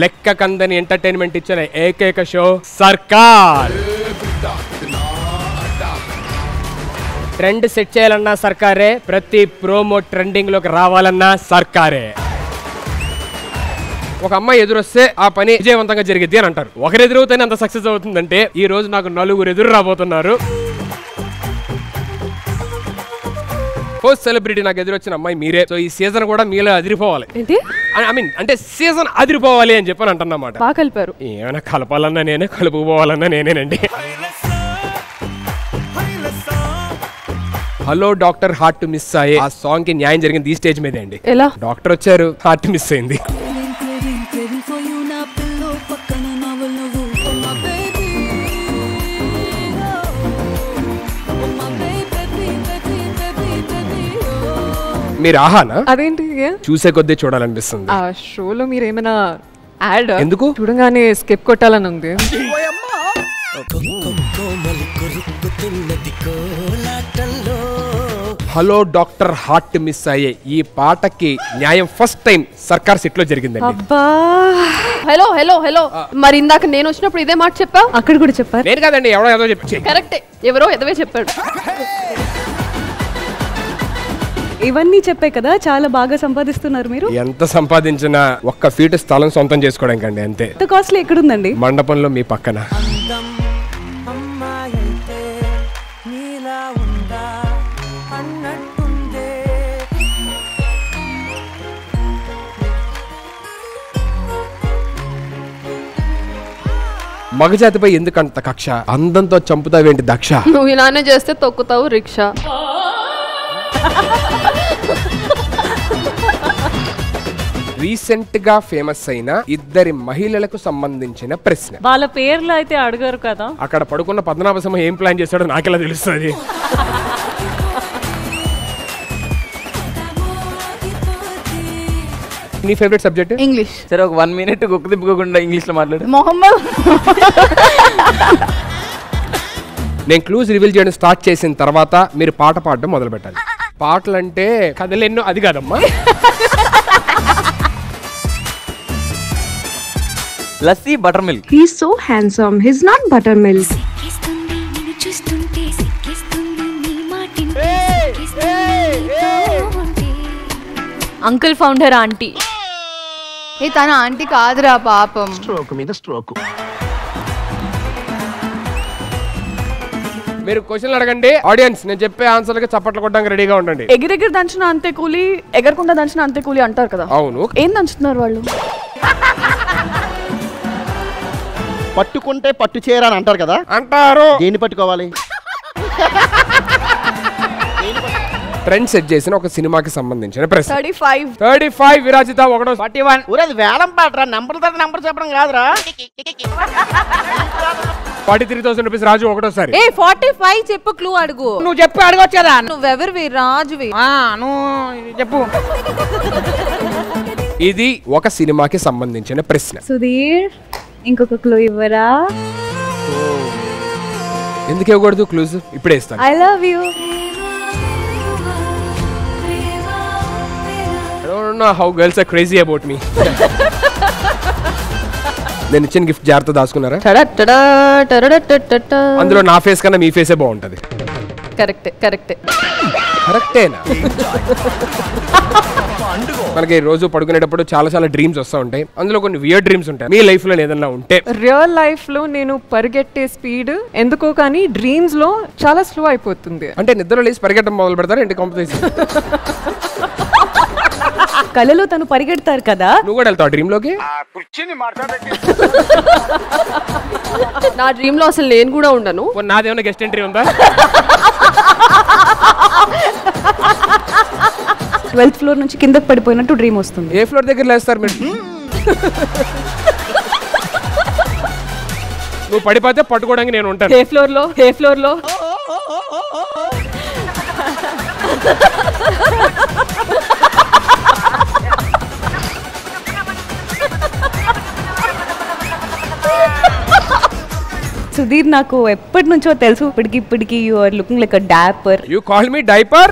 లెక్క కందని ఎంటర్టైన్మెంట్ ఇచ్చిన ఏకైక షో సర్కార్. ట్రెండ్ సెట్ చేయాలన్నా సర్కారే, ప్రతి ప్రోమో ట్రెండింగ్ లోకి రావాలన్నా సర్కారే. ఒక అమ్మాయి ఎదురొస్తే ఆ పని విజయవంతంగా జరిగిద్ది అని అంటారు. ఒకరు ఎదురవుతేనే అంత సక్సెస్ అవుతుందంటే ఈ రోజు నాకు 4 ఎదురు రాబోతున్నారు. ఫస్ట్ సెలబ్రిటీ నాకు ఎదురొచ్చిన అమ్మాయి మీరే. సో ఈ సీజన్ కూడా మీలో అదిరిపోవాలి. ఐ మీన్ అంటే సీజన్ అదిరిపోవాలి అని చెప్పని అంటున్నమాట. బాగా కలిపారు. ఏమైనా కలపాలన్నా నేనే, కలుపుకోవాలన్నా నేనేనండి. హలో డాక్టర్ హార్ట్ మిస్ అయ్యే ఆ సాంగ్ కి న్యాయం జరిగింది ఈ స్టేజ్ మీదే అండి. ఎలా? డాక్టర్ వచ్చారు, హార్ట్ మిస్ అయింది. మీరు ఆహానా? అదేంటి చూసే కొద్దీ చూడాలనిపిస్తుంది. ఆ షోలో మీరు ఏమైనా యాడ్? ఎందుకు? చూడగానే స్కిప్ కొట్టాలని ఉంది. హలో డాక్టర్ హార్ట్ మిస్ అయ్యే ఈ పాటకి న్యాయం ఫస్ట్ టైం సర్కార్ సెట్ లో జరిగిందండి. అబ్బా హలో హలో హలో, మరి ఇందాక నేను వచ్చినప్పుడు ఇదే మాట చెప్పా? అక్కడ కూడా చెప్పారు. నేను కాదండి, ఎవరో ఏదో చెప్పి. కరెక్టే, ఎవరో ఎదవే చెప్పాడు. ఇవన్నీ చెప్పే కదా చాలా బాగా సంపాదిస్తున్నారు మీరు. ఎంత సంపాదించినా 1 ఫీట్ స్థలం సొంతం చేసుకోవడానికి అండి, అంతే. ఎంత కాస్ట్లీ ఎక్కడుందండి? మండపంలో మీ పక్కన. మగజాతిపై ఎందుకంత కక్ష? అందంతో చంపుతావేంటి దక్ష? నువ్వు ఇలానే చేస్తే తొక్కుతావు రిక్షా. రీసెంట్ గా ఫేమస్ అయిన 2 మహిళలకు సంబంధించిన ప్రశ్న. వాళ్ళ పేర్లు అయితే అడగారు కదా. అక్కడ పడుకున్న పద్మనాభ సింహ ఏం ప్లాన్ చేశాడో నాకెలా తెలుస్తుంది? నీ ఫేవరెట్ సబ్జెక్ట్? ఇంగ్లీష్. సరే ఒక 1 మినిట్ కుక్క తిప్పుకోకుండా ఇంగ్లీష్ లో మాట్లాడు. మొహమ్మద్. నేను క్లూజ్ రివీల్ చేయడం స్టార్ట్ చేసిన తర్వాత మీరు పాట పాడడం మొదలు పెట్టాలి. పాటలంటే కథలెన్నో అది కాదమ్మా. Lassi butter milk. He's so handsome. He's not buttermilk. Uncle founder aunty. తన ఆంటీ కాదురా పాపం. స్ట్రోక్ మీద స్ట్రోక్. మీరు క్వశ్చన్లు అడగండి, ఆడియన్స్ నేను చెప్పే ఆన్సర్లకి చప్పట్లు కొట్టడానికి రెడీగా ఉండండి. ఎగిరెగిరి దంచిన అంతే కూలి, ఎగరకుండా దంచిన అంతే కూలి అంటారు కదా. అవును. ఏం దంచుతున్నారు వాళ్ళు? పట్టుకుంటే పట్టు చీర అని అంటారు కదా. అంటారు. దేన్ని పట్టుకోవాలి? ట్రెండ్ సెట్ చేసిన ఒక సినిమాకి సంబంధించిన ప్రశ్న. 35 విరాజిత 1 41. ఊరేది వేలం పాటరా, నంబర్ చెప్పడం కాదురా. 43,000 రూపీస్ రాజు 1 ఏ 45 చెప్పు, క్లూ అడుగు. నువ్వు చెప్పు, అడగొచ్చదా? నువ్వెవరివి? రాజువి. నువ్వు చెప్పు. ఇది ఒక సినిమాకి సంబంధించిన ప్రశ్న. సుధీర్ ఇంకొక క్లూ ఇవ్వరా? ఎందుకు ఇవ్వకూడదు క్లూజ్? ఇప్పుడే ఇస్తాను. I love you. I don't know how girls are crazy about me. నేను ఇచ్చిన గిఫ్ట్ జాగ్రత్త దాచుకున్నారా? అందులో నా ఫేస్ కన్నా మీ ఫేసే బాగుంటది. కరెక్టేనా? మనకి రోజు పడుకునేటప్పుడు చాలా డ్రీమ్స్ వస్తూ ఉంటాయి. అందులో కొన్ని వియర్డ్ డ్రీమ్స్ ఉంటాయి. మీ లైఫ్ లో ఏదన్నా ఉంటే? రియల్ లైఫ్ లో నేను పరిగెట్టే స్పీడ్ ఎందుకో కానీ డ్రీమ్స్ లో చాలా స్లో అయిపోతుంది. అంటే నిద్రలో లేచి పరిగెట్టడం మొదలు పెడతారా ఏంటి కాంపిటీషన్? కళలో తను పరిగెడతారు కదా. నువ్వు కూడా వెళ్తావు డ్రీమ్ లోకి? నా డ్రీమ్ లో అసలు నేను కూడా ఉండను. నాదేమన్నా గెస్ట్ ఎంట్రీ ఉందా? 12th ఫ్లోర్ నుంచి కిందకి పడిపోయినట్టు డ్రీమ్ వస్తుంది. ఏ ఫ్లోర్ దగ్గర లేస్తారు మీరు? నువ్వు పడిపోతే పట్టుకోవడానికి నేను ఉంటాను. ఏ ఫ్లోర్ లో సుధీర్ నాకు ఎప్పటి నుంచో తెలుసు. ఇప్పటికి you are looking like a dapper. You call me diaper?